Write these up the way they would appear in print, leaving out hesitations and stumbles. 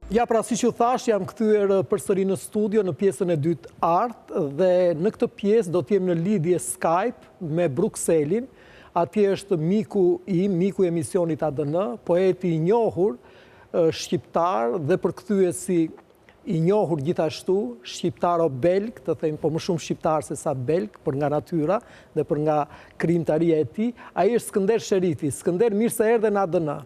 Ja, pra si që thash, jam kthyer përsëri në studio në pjesën e dytë art dhe në këtë pjesë do të jem në lidhje Skype me Brukselin. Atje është miku i emisionit ADN, poeti i njohur, shqiptar dhe përkthyesi i njohur gjithashtu, shqiptaro-belg, të them, po më shumë shqiptar se sa belg, për nga natyra dhe për nga krijimtaria e tij. Ai është Skënder Sherifi. Skënder, mirë se erdhe në ADN.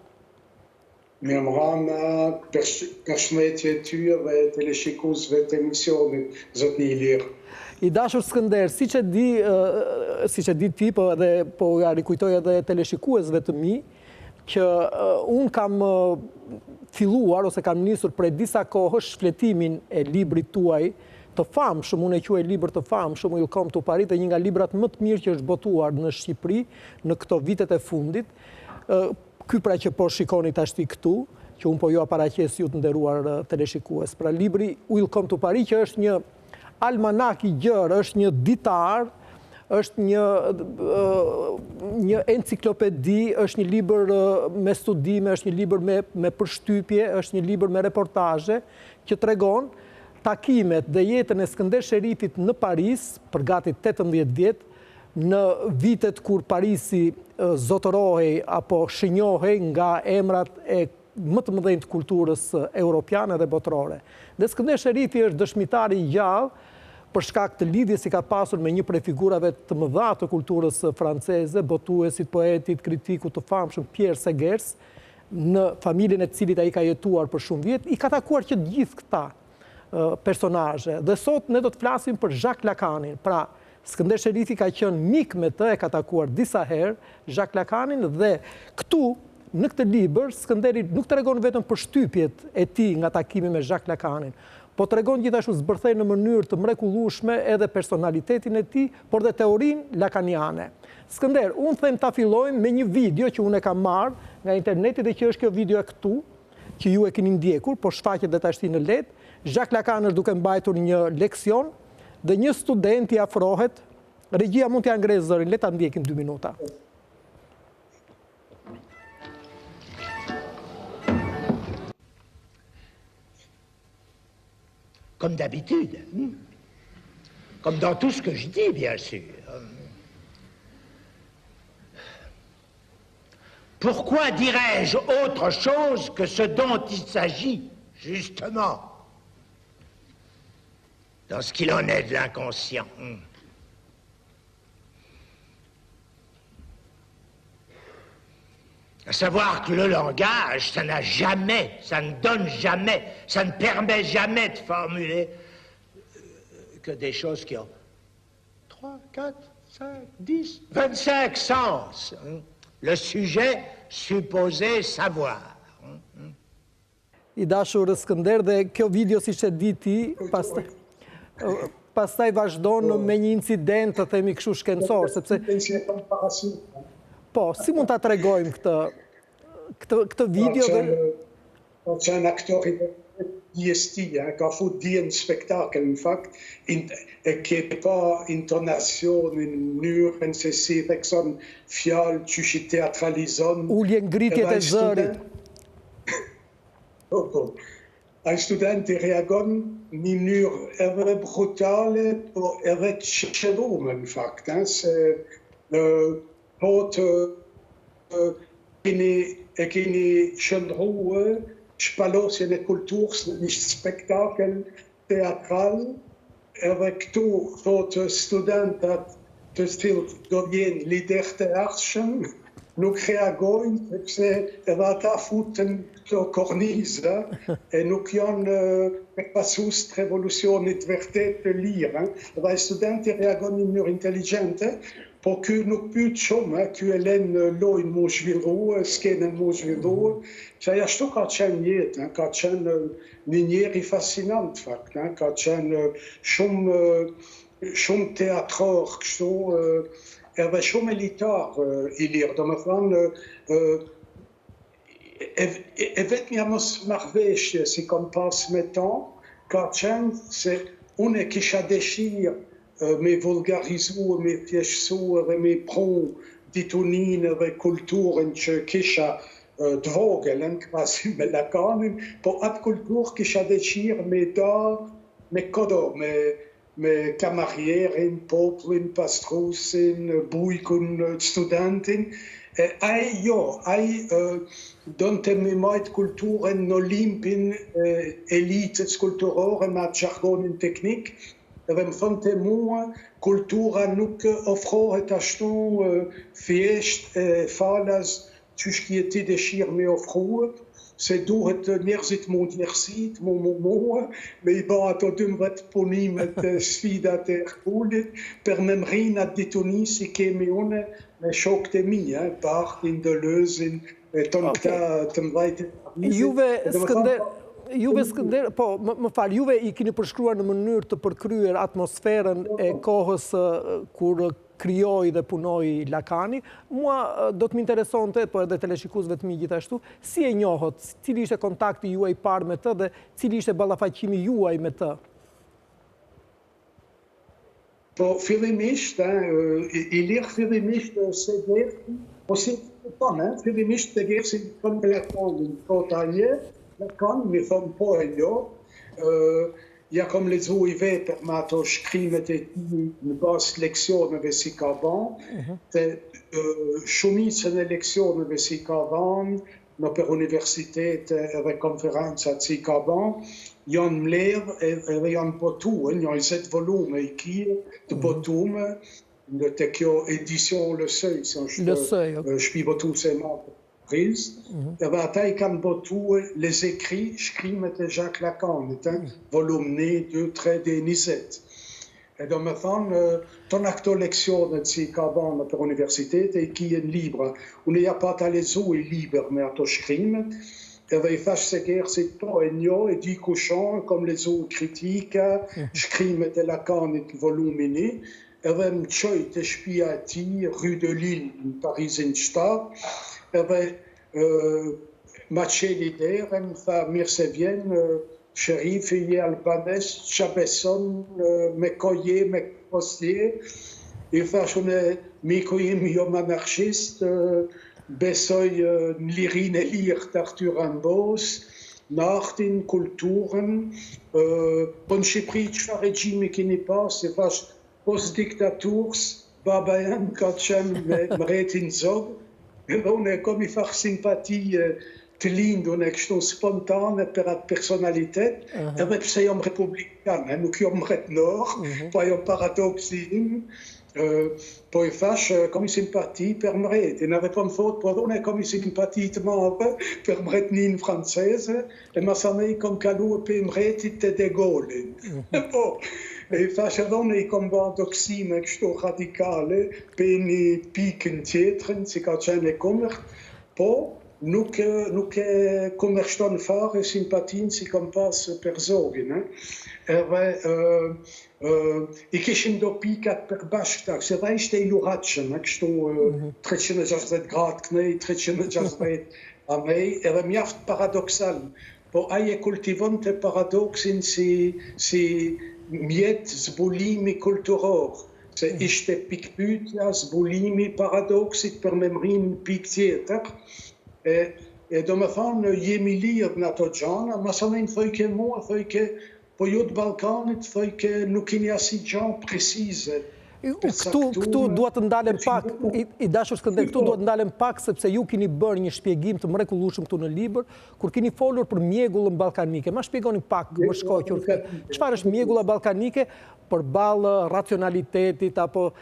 Mirëmbrëma, përshëndetje tyre dhe teleshikuesve të emisionit, zotni Ilir. I dashur Skënder, siç e di ti, po ja rikujtoj edhe teleshikuesve të mi, që unë kam filluar ose kam nisur prej disa kohësh shfletimin e librit tuaj të famshëm, unë e quaj libër të famshëm, Welcome to Paris, dhe një nga librat më të mirë që është botuar në Shqipëri në këto vitet e fundit. Ky pra që po shikoni tashti këtu, që unë po ju paraqes ju të nderuar teleshikues. Pra libri Welcome to Paris, që është një almanak i gjerë, është një ditar, është një enciklopedi, është një libër me studime, është një libër me përshtypje, është një libër me reportazhe që tregon takimet dhe jetën e Skënder Sherifit në Paris për gati 18 vjet, në vitet kur Parisi zotërohej apo shënjohej nga emrat e më të mëdhenj të kulturës europiane dhe botërore. Dhe Skënder Sherifi është dëshmitari i gjallë për shkak të lidhjes që ka pasur me një prej figurave të mëdha të kulturës franceze, botuesit, poetit, kritikut të famshëm Pierre Segers, në familjen e cilit ai ka jetuar për shumë vjet, i ka takuar që gjithë këta personazhe. Dhe sot ne do të flasim për Jacques Lacanin. Pra, Skënder Sherifi ka qenë mik me të, e ka takuar disa herë Jacques Lacanin, dhe këtu në këtë libër Skënderi nuk tregon vetëm përshtypjet e tij nga takimi me Jacques Lacanin, po tregon gjithashtu zbërthej në mënyrë të mrekullueshme edhe personalitetin e tij, por dhe teorinë lacaniane. Skënder, unë them ta fillojmë me një video që unë e kam marrë nga interneti dhe që është kjo video e këtu, që ju e keni ndjekur, po shfaqet dhe tashti në let. Jacques Lacan është duke mbajtur një leksion dhe një student i afrohet. Regjia mund t'ja ngresë zërin, le ta ndjekim 2 minuta. Comme d'habitude, comme dans tout ce que je dis, bien sûr. Pourquoi dirais-je autre chose que ce dont il s'agit, justement, dans ce qu'il en est de l'inconscient? À savoir que le langage, ça n'a jamais, ça ne donne jamais, ça ne permet jamais de formuler que des choses qui ont 3, 4, 5, 10, 25 sens. Le sujet supposé savoir. I dashur Skënder, dhe kjo video siç e di ti, pastaj vazhdon me një incident, të themi kështu shkencor, sepse po, si mund ta tregojmë këtë video dhe c'est un acteur IST, qui a fait un spectacle, en fait, qui n'est pas intonation, une mur, NCC, Rexon, Fial, Tuchi Teatralison. Ullje ngritjet e zërit. Un student reagon një mënyrë edhe brutale, po edhe të qëllume, në fakt. Po të keni qëndruë shpalosjen e kulturës në një spektakel teatral, edhe këtu thotë studentat të cilët do vjenë lider të ardhshëm, nuk reagojnë, sepse edhe ata futen këto kornizë, e nuk janë përpasues të revolucionit vërtet të lirë. Edhe studenti reagon në mënyrë inteligjente, po ky nuk pyet shumë, ky e lën lojën mu zhvillu, skenën mu zhvillu, që ajo ashtu ka qenë jetë, ka qenë një njeri fascinant, fakt, ka qenë shumë teatror, kështu, edhe shumë elitar i lirë. Do më thënë, e vetëmja mos marrëveshje si kom pas me tan, ka qenë se unë e kisha dëshirë me vulgarizu, me thjeshtësu dhe me pru dituninë dhe kulturën që kisha dvogelen quasi me lacanin, po at cultur che c'ha decir me da, me codo, me camarierin, poplin, pastrusin, buicun, studentin, ai donte me mait culturen no limpin elites culturore ma jargonin technique, avem fonte mua cultura nuc offro et ashton fiest falas tuschkieti de shir me offro, c'est d'où het nerzit mondiersit, mon, mais bon, atodum vat ponim et sfida ter pulit, per memrina detonis i kemione, me shokte mi, part in de leusin, tonkta temvajte. Juve Skënder, po, më falë, juve I keni përshkruar në mënyrë të përkryer atmosferën e kohës kur krijoi dhe punoi Lakani. Mua do të më interesonte, po edhe teleshikuesve të mi gjithashtu, si e njohët, cili ishte kontakti juaj parë me të dhe cili ishte ballafaqimi juaj me të? Po, fillimisht, I lirë fillimisht se gjerë, po si të tonë, fillimisht të gjerë si të tonë Lacanin, po talje, Lacan mi thon po e jo, ja kom lezu I vetë ma ato shkrimet e ti në basë leksioneve si ka dhanë, të shumicën e leksioneve si ka dhanë, në për universitet edhe konferencat si ka dhanë, janë mlerë edhe janë botuën, janë 20 volume I kje të botume, në të kjo edicion Le Seuil, si është shpi botu se marë. Edhe ata I kanë botuar les écrits, shkrimet e Jacques Lacan, volume 1, 2, 3 dhe 20. E do me thonë, tonë këto leksionet si ka banë për universitet e I kien libra. Unë ja pa ta lezu I liber me ato shkrimet, edhe I thash se gjerë si to e njo, e di kushan, kom lezu kritika, shkrimet e Lacanit volume 1, edhe më qoj të shpia ti, rue de Lille, në Parisin shtat, edhe ma qeli der, më tha mirë se vjen, sherifi je albanes, Chabesson, me koje, me postje, I thash unë miko im jo anarchist, besoj në lirin e lirë të Arthur Rimbaud, në artin, kulturen, po në Shqipëri çfarë regjimi keni pas, I thash post-diktaturs, baba jam ka qenë me mretin zog, edhe unë kom I far simpati të lind, unë kështu spontane për atë personalitet, edhe pse jam republikan, nuk jam retnor, po jam paradoxin, po I thash kom I simpati për mretin, edhe po më thot, po unë kom I simpati të madhe për mretnin franceze, e masane I kom kalu për mretit të De Gaulin. Po, e I thash edhe unë I kom bërë doksime kështu radikale për një pikën tjetërën, si ka qenë e komërt, po nuk e komërshton fare simpatin si kom pas për zogin. Edhe I kishim do pikat për bashkëtak, se dhe ishte I luratshëm, kështu 360 gradë kënej, 360 amej, edhe mjaft paradoksal. Po aje kultivon të paradoksin si mjet zbulimi kulturor, se ishte pikpytja zbulimi paradoksit për memrin pik tjetër, e do me thonë jemi lirë në ato gjana, masanen thojke mua, thojke po ju të Balkanit, thojke nuk keni asi gjanë precize. Këtu duhet të ndalem pak, I dashur Skënder, këtu duhet të ndalem pak, sepse ju keni bërë një shpjegim të mrekullueshëm këtu në libër, kur keni folur për mjegullën ballkanike. Ma shpjegoni pak, më shkoqur, çfarë është mjegulla ballkanike përballë racionalitetit apo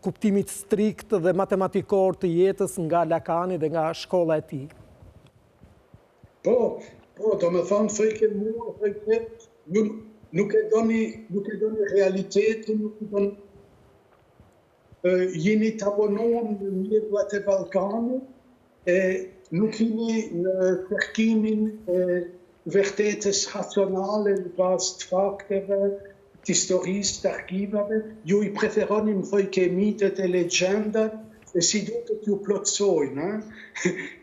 kuptimit strikt dhe matematikor të jetës nga Lakani dhe nga shkolla e tij. Po, do me thonë, thojke mua, thojke, nuk e doni realitetin, nuk e doni jeni të abonuar në mjegullat e Balkanit, nuk jeni në kërkimin e vërtetës racionale në bazë të fakteve, të historisë, të arkivave, ju I preferonim thojke mitet e legendat, e si duket ju plotsojnë.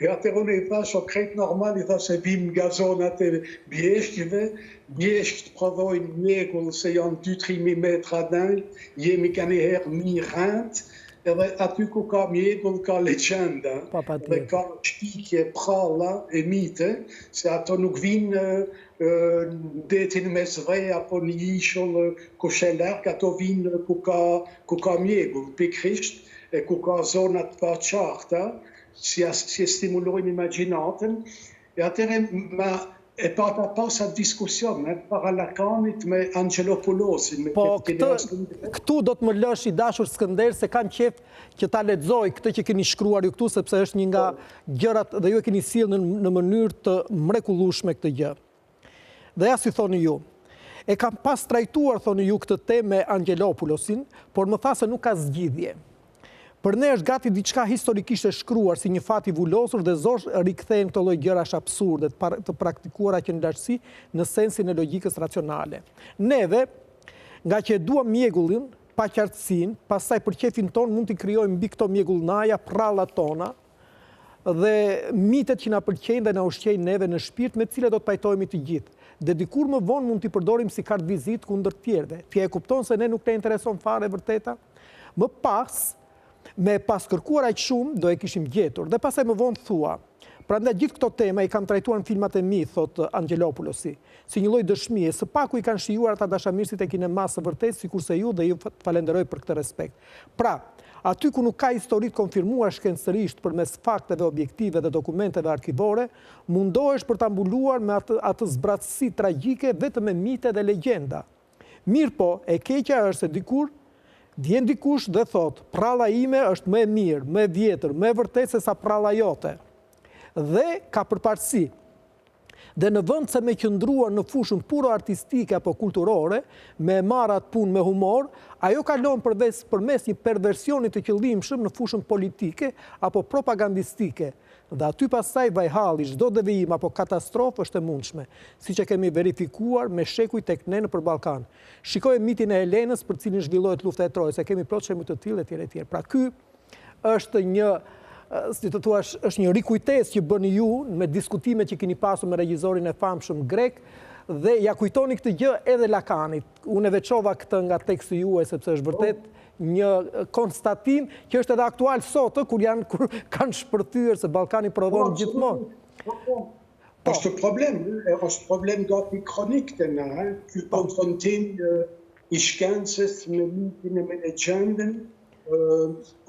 E atër unë I thash, o krejt normal, I thash e bim gazonat e bjeshkjeve, bjeshkt prodhojnë mjegull se janë 2-3 metra dal, jemi ka njëherë mirant, edhe aty ku ka mjegull, ka legjenda, dhe ka shtikje, pralla e mite, se ato nuk vinë detin mes vrej apo një ishull ku shelark, ato vinë ku ka mjegull, pikrisht, e ku ka zonat pa qarta, si stimulojnë imaginatën, e atëre e pata pas atë diskusion para Lacanit me Angelopoulosin. Po, këtu do të më lësh i dashur Skënder, se kam qef që ta lexoj këtë që keni shkruar ju këtu, sepse është një nga gjërat dhe ju e keni sjellë në mënyrë të mrekullueshme këtë gjë. Dhe ja si thoni ju, e kam pas trajtuar, thoni ju, këtë temë me Angelopoulosin, por më tha se nuk ka zgjidhje. Për ne është gati diçka historikisht e shkruar si një fat i vullosur dhe zosh rikthehen këto lloj gjërash absurde të praktikuara që në lartësi në sensin e logjikës racionale. Neve, nga që e duam mjegullin, paqartësinë, pastaj për qefin ton mund t'i krijojmë mbi këto mjegullnaja prallat tona dhe mitet që na pëlqejnë dhe na ushqejnë neve në shpirt me të cilat do të pajtohemi të gjithë. Dhe dikur më vonë mund t'i përdorim si kartë vizit kundër të tjerëve. Ti e kupton se ne nuk ne intereson fare vërteta? Më pas, me pas kërkuar aq shumë, do e kishim gjetur. Dhe pasaj më vonë thua, prandaj gjithë këto tema i kam trajtuar në filmat e mi, thot Angelopoulosi, si një lloj dëshmie, së paku i kanë shijuar ata dashamirësit e kinemasë së vërtet, sikurse ju dhe ju falenderoj për këtë respekt. Pra, aty ku nuk ka histori të konfirmuar shkencërisht përmes fakteve objektive dhe dokumenteve arkivore, mundohesh për ta mbuluar me atë zbratësi tragjike vetëm me mite dhe legjenda. Mirë po, e keqja është se dikur vjen dikush dhe thot, pralla ime është më e mirë, më e vjetër, më e vërtet se sa pralla jote. Dhe ka përparësi. Dhe në vend se me qëndruar në fushën puro artistike apo kulturore, me marrat punë me humor, ajo kalon përmes një perversioni të qëllimshëm në fushën politike apo propagandistike. Dhe aty pastaj vajhalli, çdo devijim apo katastrofë është e mundshme, siç e kemi verifikuar me shekuj tek ne nëpër Ballkan. Shikoj mitin e Helenës për cilin zhvillohet lufta e Trojës, e kemi plot shembuj të tillë etj etj. Pra ky është një, si të thuash, është një rikujtesë që bëni ju me diskutimet që keni pasur me regjizorin e famshëm grek dhe ja kujtoni këtë gjë edhe Lacanit. Unë e veçova këtë nga teksti juaj sepse është vërtet një konstatim që është edhe aktual sot, kur kanë shpërthyer se Ballkani prodhon gjithmonë. Është problem gati kronik të na, ky konfrontim i shkencës me mitin e me legjendën,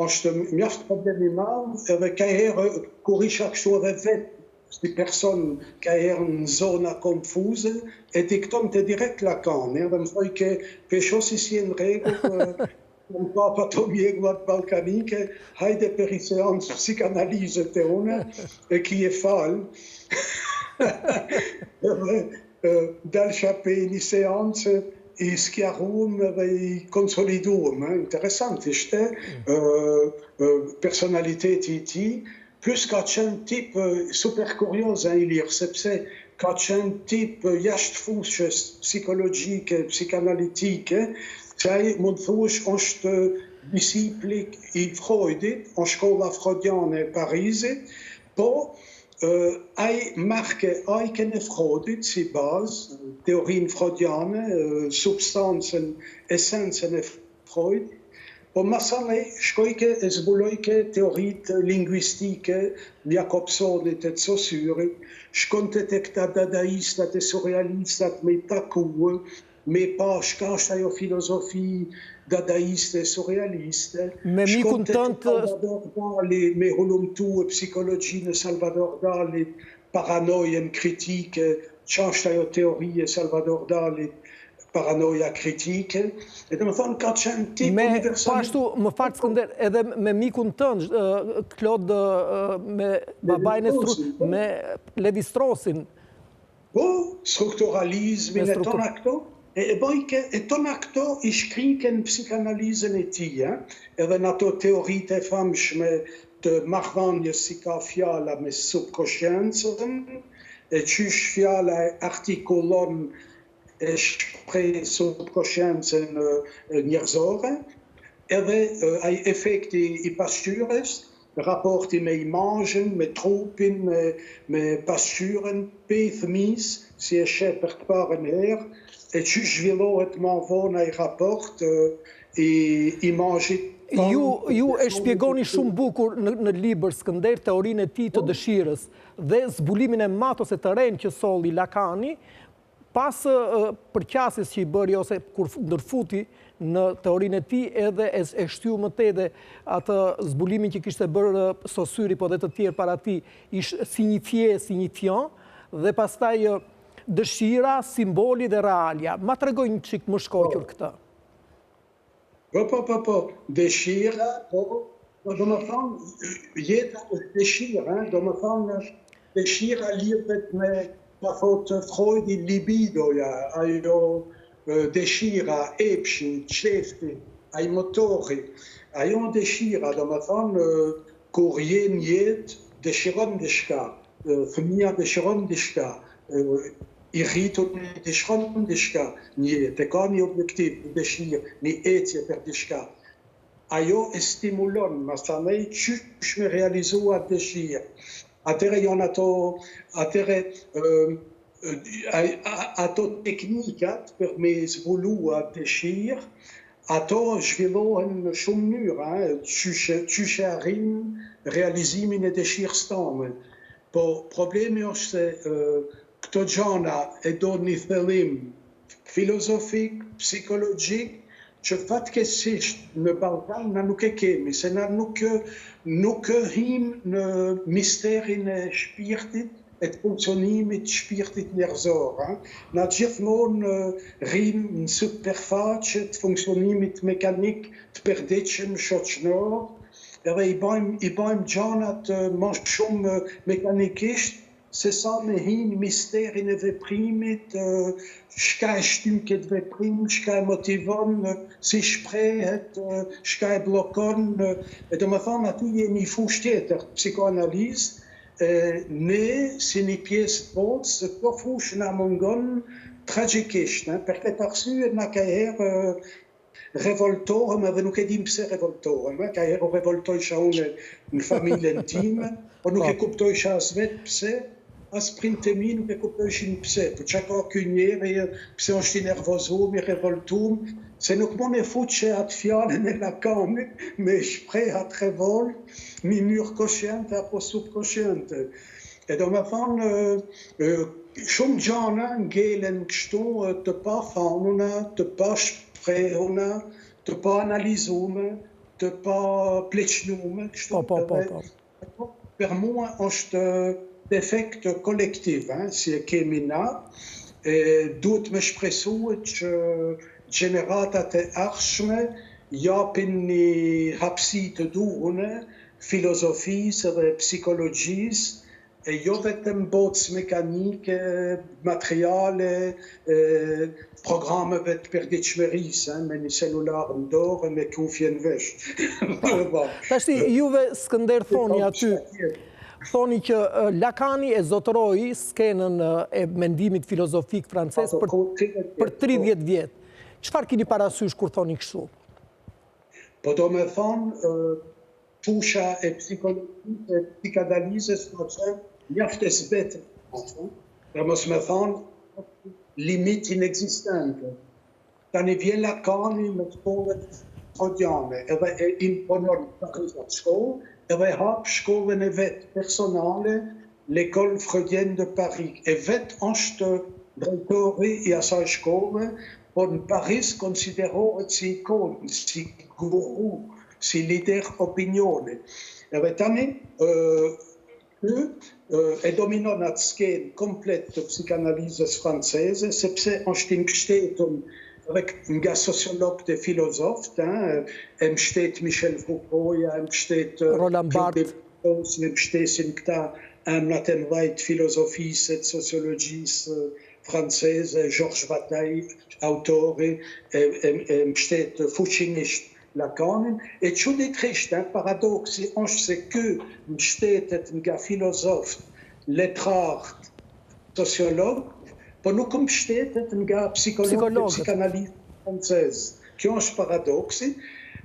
është mjaft problem i madh, edhe ka herë kur isha kështu edhe vetë si person ka herë në zona konfuze, e diktonte direkt Lacan, dhe më thoi ke peshosi si në rregull, në papa të mjegullat balkanike, hajde për i seancë psikanalizët e une, e ki e falë, dalë shape një seancë, i skjaruam dhe i konsoliduam. Interesant ishte personaliteti i tij, plus ka qenë tip super kurioz i lirë, sepse ka qenë tip jashtëfuqës psikologjike, psikanalitike, që ai mund thuash është disipli i Freudit, në shkolla freudiane e Parisit, po ai ajken e Freudit si bazë, teorinë freudiane, substancën, esencën e Freud, po masane shkojke e zbulojke teoritë lingvistike, Jakobsonit e Saussure, shkonte te këta dadaistat e surrealistat me takuë, me pa shka është ajo filozofi dadaiste, surrealiste. Me mikun tënd Salvador Dali, me hulumtu e psikologjinë e Salvador Dalit, paranojen kritike, qa është ajo teorie Salvador Dalit, paranoja kritike, e të më thonë ka qenë tip universal. Pashtu, më farë Skënder, edhe me mikun tënd, Claude, me babajnë me Levi-Strausin. Po, strukturalizmin e tona këto, e tona këto i shkrike në psikanalizën e tia, edhe në ato teoritë e famshme të marrëdhënies si ka fjala me subconsciencën, e qysh fjala e artikullon e shpreh subconsciencën njerëzore, edhe ai efekti i pasqyrës, raporti me imazhin, me trupin, me pasqyrën, pe fëmis, si e sheh për të parën herë, e që zhvillohet ma vonë ai raport i mangjit. Ju e shpjegoni shumë bukur në libër Skënder teorinë e tij të dëshirës dhe zbulimin e matose të rejnë që solli Lakani, pas përqasjes që i bëri ose kur ndërfuti në teorinë e tij edhe e shtyu më tepër atë zbulimin që kishte bërë Saussure po dhe të tjerë para tij, signifiant, dhe pastaj dëshira, simboli dhe realia. Ma tregoj një çik më shkoqur këtë. Po, dëshira, do më thonë, jeta është dëshira, do më thonë, dëshira lidhet me, ka thotë Freudi, libidoja, ajo dëshira, epshi, qefti, ai motori, ajo dëshira, do më thonë, kur jenë jetë, dëshiron diçka, fëmija dëshiron diçka, i rritur në dëshiron diçka, një jetë, e ka një objektiv, një dëshirë, një ecje për diçka. Ajo e stimulon, masanej, qysh me realizua dëshirë. Atëre janë ato teknikat për me zbulua dëshirë, ato zhvillohen në shumë mënyra, qysh e arrin realizimin e dëshirës tome. Po problemi është se këto gjana e do një thellim filozofik, psikologjik, që fatkeqësisht në Ballkan na nuk e kemi, se na nuk him në misterin e shpirtit, e të funksionimit shpirtit njerëzor. Na gjithmonë rrim në superfaqe të funksionimit mekanik të përdiqëm shoqëror, edhe i bëjmë gjanat më shumë mekanikisht, se sa me hinë misterin e veprimit, shka e shtym këtë veprim, shka e motivon, si shprehet, shka e blokon. E do më thonë, aty je një fush tjetër, psikoanalizë, ne, si një pjesë të botës, se këto fush nga mungon tragjikisht, për këtë arsye nga ka herë revoltohem, edhe nuk e dim pse revoltohem, ka herë revoltojsha unë në familjen time, por nuk e kuptojsha as vetë pse, as printe mi nuk e kuptojshin pse, po që ka ky njeri, pse është i nervozum, i revoltum, se nuk mund e fut që atë fjallën e Lacanit me shprej atë revolt, mi myrë koshente apo subkoshente. E do me thonë, shumë gjana ngelen kështu të pa thanuna, të pa shprehuna, të pa analizume, të pa pleqnume, kështu. Per mua është defekt kolektiv, si e kemi na, duhet me shpresuet që gjeneratat e ardhshme japin një hapësi të duhune filozofisë dhe psikologjisë, e jo vetëm botës mekanike, materiale, programeve të përditshmërisë, me një celular në dorë, me kufje në vesh. Tashti, juve Skënder thoni që Lakani e zotëroi skenën e mendimit filozofik francez për 30 vjetë. Çfarë keni parasysh kur thoni kështu? Po do me thonë, fusha e psikologjisë, e psikanalizës, mjaftë e zbetë, për mos me thonë, limit inexistente. Tani vjen Lakani me shkollet freudiane, edhe e imponon në shkollë, edhe hap shkollën e vetë personale, l'École Freudienne de Paris. E vetë është drejtori i asaj shkolle, por në Paris konsiderohet si ikon, si guru, si lider opinioni. Edhe tani, e dominon atë skenë komplet të psikanalizës franceze, sepse është i mbështetur nga sociologët e filozofët, e mbështet Michel Foucault, e mbështet Roland Barthes, e mbështesin këta emrat e mëdhenj të filozofisë e sociologjisë franceze, Georges Bataille, autori, e mbështet fuqimisht Lakanin, e çuditërisht, paradoksi është se ky mbështetet nga filozofët, letrarët, sociologë, po nuk mbështetet nga psikologët, psikanalistë francezë. Kjo është paradoksi.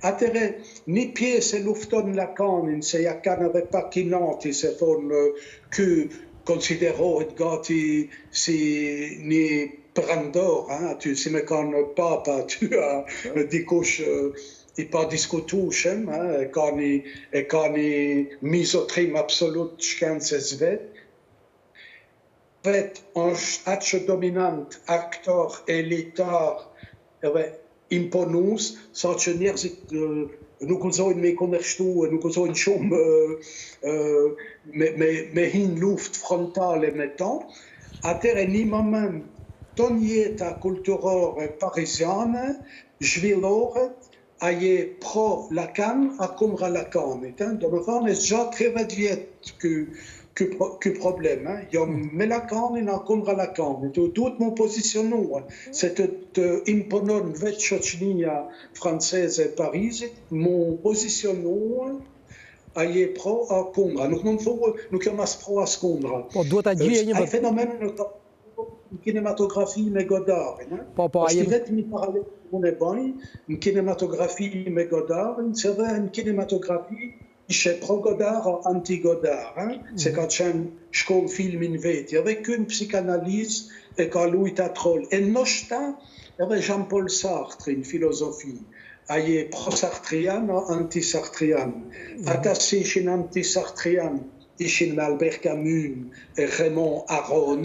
Atëre, një pjesë e lufton Lakanin, se ja kanë edhe pakinati, se thonë ky konsiderohet gati si një Brandor, hein, tu sais, mais quand papa, tu as des couches, il pas discutues, hein, quand il misotrim absolut, schön es wird. Vet un acce dominant, actor elitar, imponus, så ce nerzit, nu kuzoin me konnerstu, nu kuzoin schum, me hin luft frontale metan, a ter en moment, tonieta culturor parisiane, jviloret, aie pro Lacan a cumra Lacan. Donc, le est déjà très vite que problème. Il y a Lacan et a cumra Lacan. Tout mon positionnement, c'est imponant vetchotchnia française et Paris, mon positionnement aie pro a cumra. Nous sommes pro a cumra. Un phénomène cinématographie mais Godard. Parce qu'il est mis parallèle une cinématographie mais Godard, c'est une cinématographie qui est pro-Godard anti-Godard. C'est quand j'ai un school film in vet, avec une psychanalyse et quand Louis Tatrol. Et nochta, avec Jean-Paul Sartre, une philosophie. Aïe pro-sartrienne, anti-sartrienne. Attaché chez anti-sartrienne, et chez Albert Camus et Raymond Aron,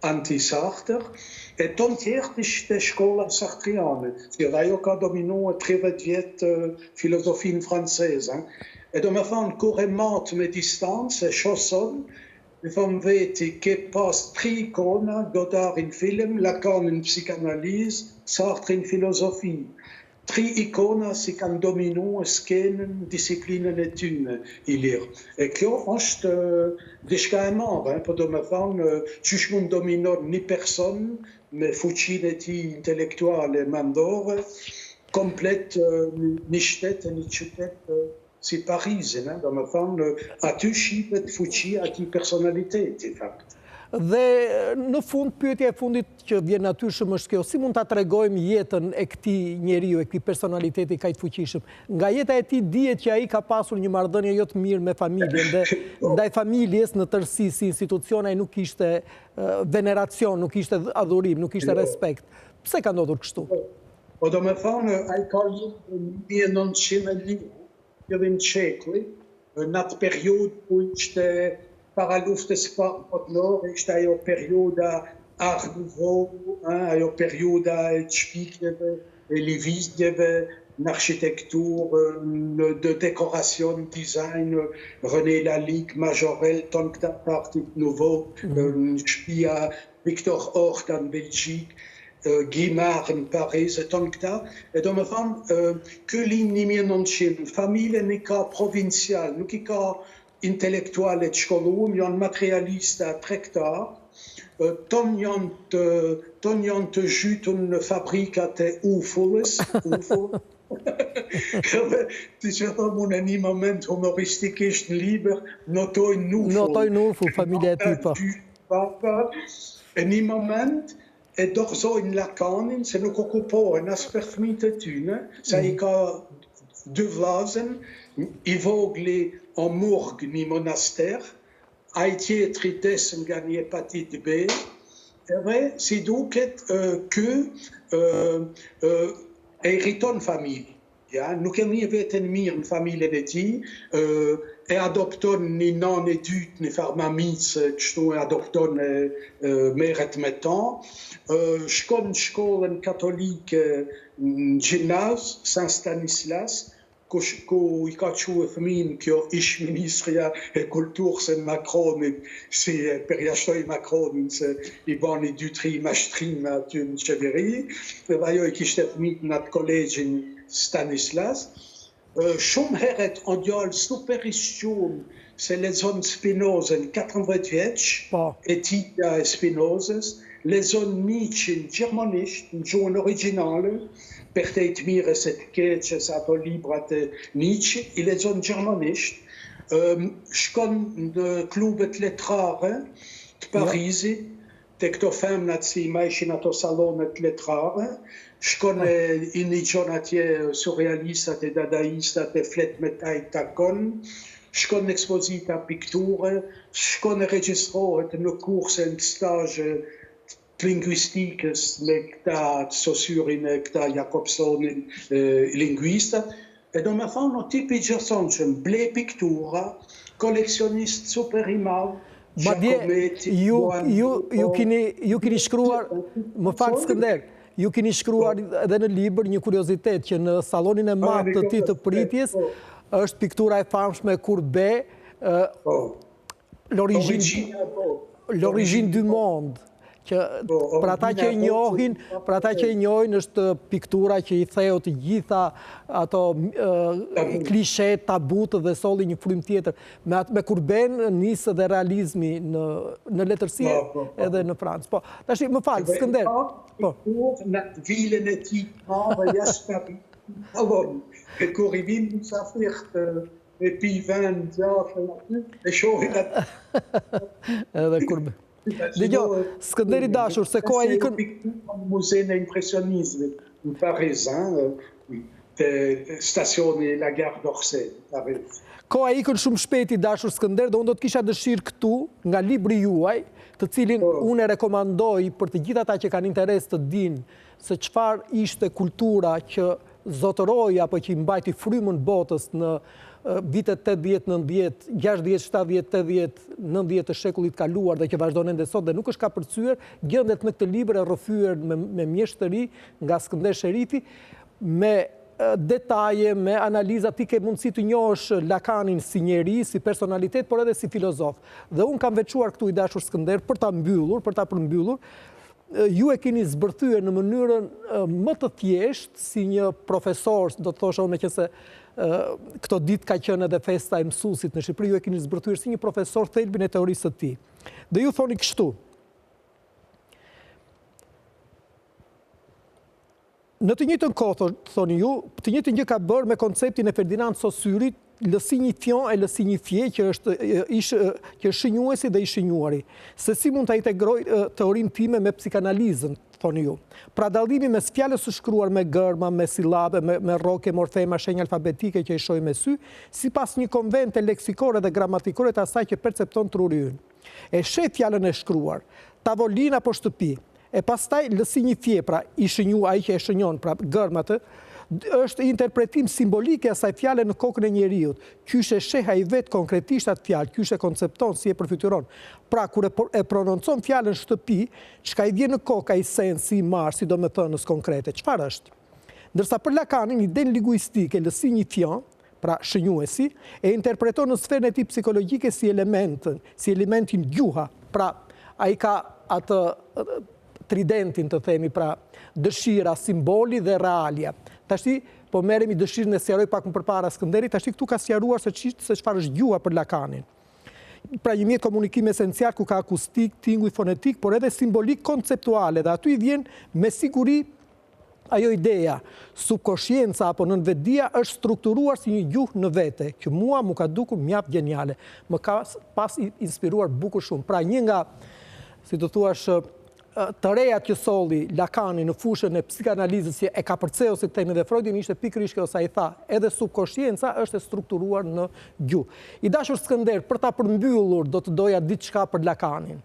anti-Sartre, et tontière de scola sartriane. C'est d'ailleurs qu'à domino très vite philosophie française. Et de ma femme couramment mes distances, chansons, de femme vêtie qui passe tricona, Godard in film, Lacan in psychanalyse, Sartre in philosophie. Tri icona si can domino skenen disciplinen et une ilir. Et que ost descaimant, pour de ma femme, jugemont domino ni personne, mais fucineti intellectuale mandor, complète nichtet et nichutet si Paris, de ma femme, a tu chipet fuci a ti personnalité, de fapt. Dhe në fund, pyetja e fundit që vjen natyrshëm është kjo, si mund ta tregojmë jetën e këtij njeriu, e këtij personaliteti kaq të fuqishëm? Nga jeta e tij dihet që ai ka pasur një marrëdhënie jo të mirë me familjen dhe ndaj familjes në tërësi si institucion ai nuk kishte veneracion, nuk kishte adhurim, nuk kishte respekt. Pse ka ndodhur kështu? Po do me thonë, ai ka lidhje 1900 në shekulli, në atë periudhë ku ishte para luftës nord, ishte ajo perioda Art Nouveau, ajo perioda e çpikjeve, e lëvizjeve, në architektur, de décoration, design, René Lalique, Majorel, ton këta Art Nouveau, shtëpia Victor Hort në Belgjik, Guimard në Paris, ton këta. E do me thonë, ky linj 1900, familjen i ka provincial, nuk i ka intelektuale të shkolluar, janë materialista tregtar, ton janë të zhytur në fabrikat e UFO-s, Ti që thomë unë në një moment humoristikisht në liber, notojnë UFO. Notojnë UFO, familja e ty pa. E një moment e dorëzojnë Lakanin, se nuk okupohen as për fëmijët e tyne, se i ka dy vllazën, i vogli en morgue ni monastère, a tjetri desën nga një hepatit B, edhe si duket e rriton familje. Ja? Nuk e një vetën mirë në familjen e ti, e adopton një nan e dytë një farmamicë, kështu e adopton meret me tan, shkon në shkollën katolike në gjimnaz, Saint Stanislas, ku i ka quë fëmin kjo ish ministrja e kulturës e Macronit, si përjashtoj Macronin se i bani 2-3 mashtrim aty në qeveri, dhe ajo i kishte fëmit në atë kolegjin Stanislas. Shumë heret o djallë super i shumë se lezon Spinozën 14 vjeç, etika e Spinozës, lezon Nietzsche gjermanisht, në gjuhën originale, per te të mire se të keqe se ato librat e Nietzsche, i lezon gjermanisht, shkon në klubet letrare të Parisit, të këto femnat si ma ishin ato salonet letrare, shkon i një gjon atje surrealistat e dadaistat e flet me taj takon, shkon në ekspozita pikture, shkon e regjistrohet në kurse në stage linguistiques, lecta Saussure, lecta Jacobson, linguista. E do me thonë o tipi gjërëson që ble piktura, koleksionist super i madh, Giacometti, ju keni shkruar, më falë Skënder, ju keni shkruar edhe në libër një kuriozitet që në salonin e madh të tij të pritjes është piktura e famshme Courbet, L'origine du monde. Për ata që e njohin është piktura që i theu të gjitha ato klishet, tabut dhe solli një frymë tjetër. Me Courbet nisë dhe realizmi në letërsie edhe në Francë. Po, tash më falë, Skënder. Në vilën e tij madhe jashtë e kur i vinë musafirët e pi vend gjatë e shohin atë. Edhe Courbet. Dëgjoj, Skënderi dashur, se koha ikën... Në Muzein e Impresionizmit në Paris, të stacioni La Gare d'Orsay, Paris. Koha ikën shumë shpejt i dashur Skënder, dhe unë do të kisha dëshirë këtu, nga libri juaj, të cilin unë e rekomandoj për të gjithë ata që kanë interes të dinë se çfarë ishte kultura që zotëroi apo që i mbajti frymën botës në vitet 80, 90, 60, 70, 80, 90 të shekullit kaluar dhe që vazhdon ende sot dhe nuk është ka përcyer, gjendet në këtë libër e rrëfyer me mjeshtëri nga Skënder Sherifi, me detaje, me analiza, ti ke mundësi të njohësh Lakanin si njeri, si personalitet, por edhe si filozof. Dhe unë kam veçuar këtu i dashur Skënder për ta mbyllur, për ta përmbyllur, ju e keni zbërthyer në mënyrën më të thjeshtë si një profesor, do të thosha unë me qëse këto ditë ka qenë edhe festa e mësuesit në Shqipëri, ju e keni zbërthyer si një profesor thelbin e teorisë së tij. Dhe ju thoni kështu. Në të njëjtën kohë, thoni ju, të njëjtën gjë ka bërë me konceptin e Ferdinand Saussurit, le signifiant e le signifié, që është shënjuesi dhe i shënjuari. Se si mund të integroj teorinë time me psikanalizën, thoni ju. Pra dallimi mes fjalës së shkruar me gërma, me sillabe, me rroke, morfema, shenjë alfabetike që i shohim me sy, sipas një konvente leksikore dhe gramatikore të asaj që percepton truri ynë. E sheh fjalën e shkruar, tavolina apo shtëpi, e pastaj le signifié, pra i shënju ai që e shënjon, pra gërmat, është interpretim simbolike asaj fjale në kokën e njeriut. Qyshe sheh ai vetë konkretisht atë fjalë, qyshe koncepton, si e përfytyron. Pra, kur e prononcon fjalën shtëpi, çka i vjen në kokë ai sensi i marrë, si do me thënës konkrete, çfarë është? Ndërsa për Lakanin, idenë linguistike, le signifiant, pra shënjuesi, e interpreton në sferën e tij psikologjike si elementin gjuha. Pra, ai ka atë tridentin, të themi, pra dëshira, simboli dhe realia. Tashti, po merremi dëshirën e sqaroj pak më përpara Skënderit, tashti këtu ka sqaruar se çfarë është gjuha për Lakanin. Pra një mjet komunikimi esencial ku ka akustik, tinguj, fonetik, por edhe simbolik konceptuale, dhe aty i vjen me siguri ajo ideja, subkonscienca apo nënvetdia është strukturuar si një gjuhë në vete, që mua mu ka dukur mjaft geniale, më ka pas inspiruar bukur shumë. Pra një nga, si të thuash, të rejat që solli Lakani në fushën e psikanalizës që e ka përceu si temi dhe Freudin ishte pikërisht kjo sa i tha, edhe subkonscienca është e strukturuar në gjuhë. I dashur Skënder, për ta përmbyllur do të doja diçka për Lakanin.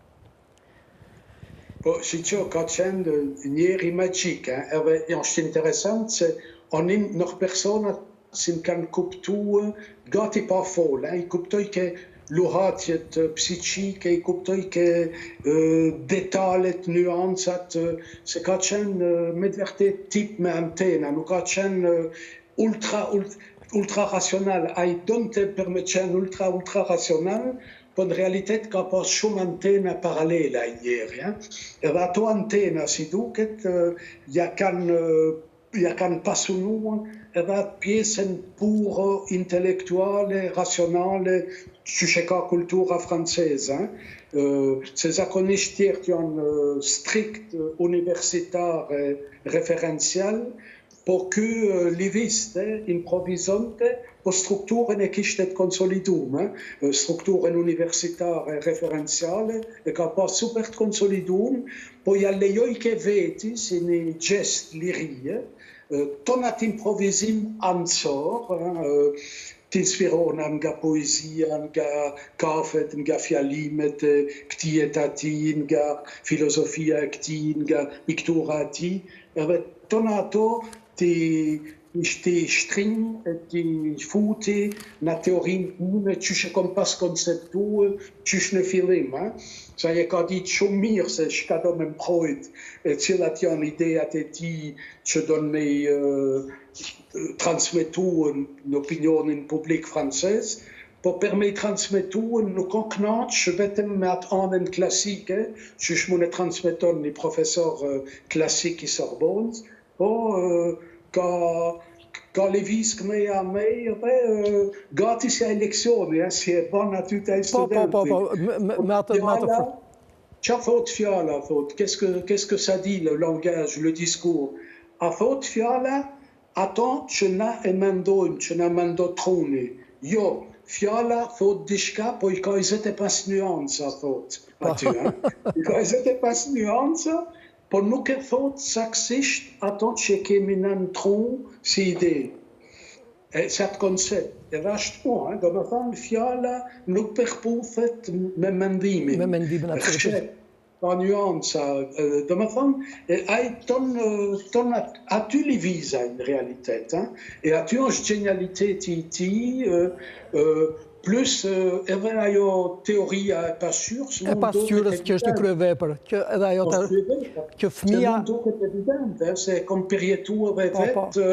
Po, shiqo, ka qenë njeri magjik, edhe është interesant se onin nëh personat si në kanë kuptu gati pa folë, i kuptoj ke luhatjet psiqike, i kuptoj ke detalet, nuancat, se ka qenë me të vërtet tip me antena, nuk ka qenë ultra racional. A i donte për me qenë ultra racional, po në realitet ka pas shumë antena paralela i njeri. Edhe ato antena, si duket, ja kanë pasunu edhe atë pjesën puro, intelektuale, racionale, që ka kultura franceze. Se zakonisht tjertë janë strikt universitare referencial, por ky liviste, improvizonte, po strukturën e kishte të konsolidume, strukturën universitare referenciale, e ka pas super të konsolidume, po ja lejoj ke veti si një gest lirie, ton atë improvizim ansor, t'inspirona nga poezia, nga kafet, nga fjalimet këtij e tij, nga filozofia e këtij, nga piktura e tij. Edhe tona ato ti shtrinj, ti futi në teorinë time, qysh e kom pas konceptuar, qysh në fillim. Sa e ka ditë shumë mirë se çka do me mbrojt, cilat janë idejat e tij që do me transmetuar në opinionin publik francez, po për me i transmetuar nuk ka knaqë vetëm me atë anën klasike, qysh mund e transmeton një profesor klasik i Sorbonës, po ka lëviz këmeja me dhe gati si eleksioni, si e ban aty të studenti. Me atë Qa thot fjala, thot, qu'est-ce que ça dit, le langage, le discours? A thot fjala, ato që na e mendojmë, që na mendo truni. Jo, fjala thot dishka, po i ka 25 nuanca, thot, aty, I ka 25 nuanca, por nuk e thot saksisht ato që kemi në tru si ide. Se atë koncept. Edhe ashtu po, do me thonë, fjala nuk përputhet me mendimin. Me mendimin absolutisht. Ka nuanca. Do me thonë, ai ton aty lëviza në realitet. E aty është genialiteti I tij, plus edhe ajo teoria e pasyrës. E pasyrës që është një kryevepër, që edhe ajo që fëmia... Se nuk duket evidente, se kom përjetuar dhe vetë...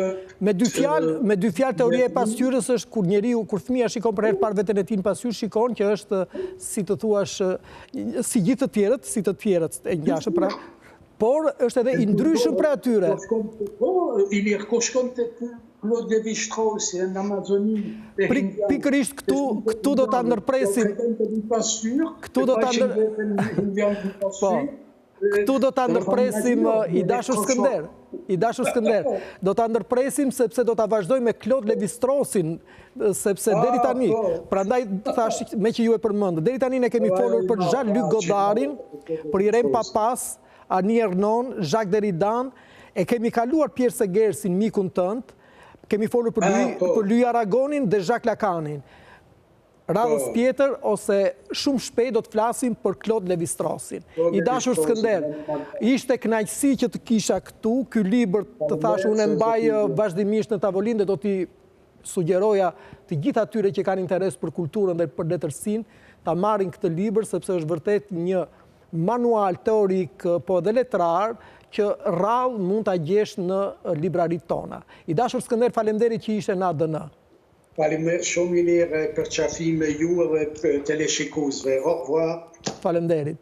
Me dy fjalë teoria e pasyrës është kur njeriu, kur fëmia shikon për herë parë veten e tij në pasyrë, shikon që është, si të thuash, si gjithë të tjerët e ngjashëm, pra, por është edhe I ndryshëm për atyre. Ko shkon të Claude Lévi-Strauss në Amazoni. Pikërisht këtu do ta ndërpresim. Këtu do ta ndërpresim I dashur Skënder. Do ta ndërpresim sepse do ta vazhdojmë me Claude Lévi-Straussin, sepse deri tani, prandaj thash me që ju e përmendë, deri tani ne kemi folur për Jean-Luc Godardin, për Irene Papas, Annie Ernaux, Jacques Derridan, e kemi kaluar Pierre Segersin, mikun tënd, kemi folur për Louis Aragonin dhe Jacques Lacanin. Radhës tjetër, ose shumë shpejt do të flasim për Claude Lévi-Straussin. I dashur Skënder, ishte kënaqësi që të kisha këtu, ky libër të thash unë e mbaj vazhdimisht në tavolinë dhe do t'i sugjeroja të gjithë atyre që kanë interes për kulturën dhe për letërsinë, ta marrin këtë libër sepse është vërtet një manual teorik po edhe letrar që rrallë mund ta gjesh në librarit tona. I dashur Skënder, faleminderit që ishe në ADN. Faleminderit shumë I lirë për qafime ju dhe teleshikuesve. Au revoir. Faleminderit.